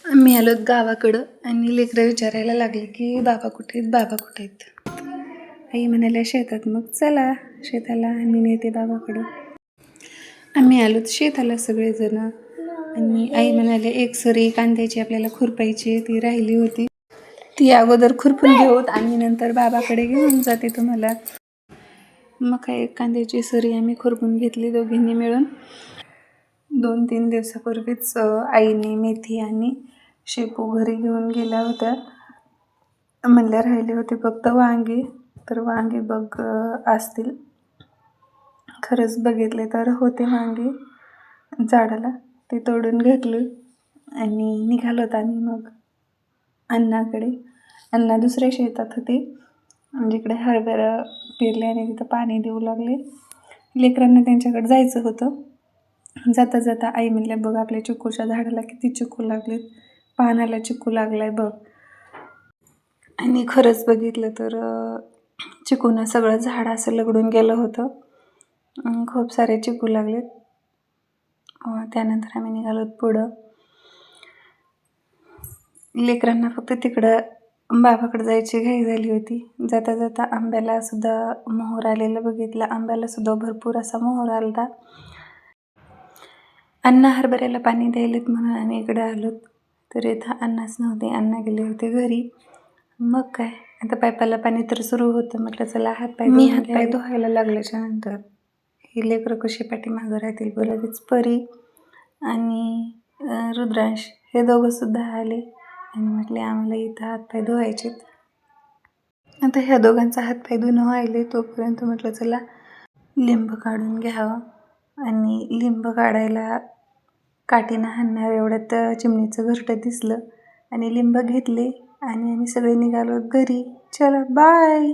मी आलोत गावाकडं आणि लेकरं विचारायला लागले की बाबा कुठे आहेत, बाबा कुठे आहेत. आई म्हणाल्या शेतात. मग चला शेताला, आम्ही नेते बाबाकडं. आम्ही आलोत शेताला सगळेजण. आणि आई म्हणाले एक सरी कांद्याची आपल्याला खुरपायची, ती राहिली होती, ती अगोदर खुरपून घेऊत आणि नंतर बाबाकडे घेऊन जाते तुम्हाला. मग काय कांद्याची सरी आम्ही खुरपून घेतली दोघींनी मिळून. 2-3 दिवसापूर्वीच आईने मेथी आणि शेपू घरी घेऊन गेल्या होत्या. म्हणल्या राहिले होते फक्त वांगे, तर वांगे बघ असतील. खरंच बघितले तर होते वांगे झाडाला, ते तोडून घेतले आणि निघालो होतो आम्ही मग अण्णाकडे. अण्णा दुसऱ्या शेतात होते, जिकडे हरभरा पेरले आणि तिथं पाणी देऊ लागले. लेकरांना त्यांच्याकडे जायचं होतं. जाता जाता आई म्हणल्या बघ आपल्या चिकूच्या झाडाला किती चिकू लागलेत, पानाला चिकू लागलाय बघ. आणि खरंच बघितलं तर चिकूनं सगळं झाड असं लगडून गेलं होतं. खूप सारे चिकू लागलेत. त्यानंतर आम्ही निघालो पुढं. लेकरांना फक्त तिकडं बाबाकडे जायची घाई झाली होती. जाता जाता आंब्याला सुद्धा मोहर आलेलं बघितलं. आंब्याला सुद्धा भरपूर असा मोहर आलता. अण्णा हरभऱ्याला पाणी द्यायलेत म्हणून आम्ही इकडे आलोत, तर इथं अण्णाच नव्हते. अण्णा गेले होते घरी. मग काय आता पाईपाला पाणी तर सुरू होतं. म्हटलं चला हातपाय धुवायला लागल्याच्या नंतर ही लेकरं कशी पाठीमागं राहतील बरं. तीच परी आणि रुद्रांश हे दोघंसुद्धा आले आणि म्हटले आम्हाला इथं हातपाय धुवायचेत. आता ह्या दोघांचा हातपाय धुणं व्हायले तोपर्यंत म्हटलं चला लिंब काढून घ्यावं. आणि लिंब काढायला काठीनं हाणणार एवढ्यात चिमणीचं घरटं दिसलं आणि लिंब घेतले आणि आम्ही सगळे निघालो घरी. चला बाय.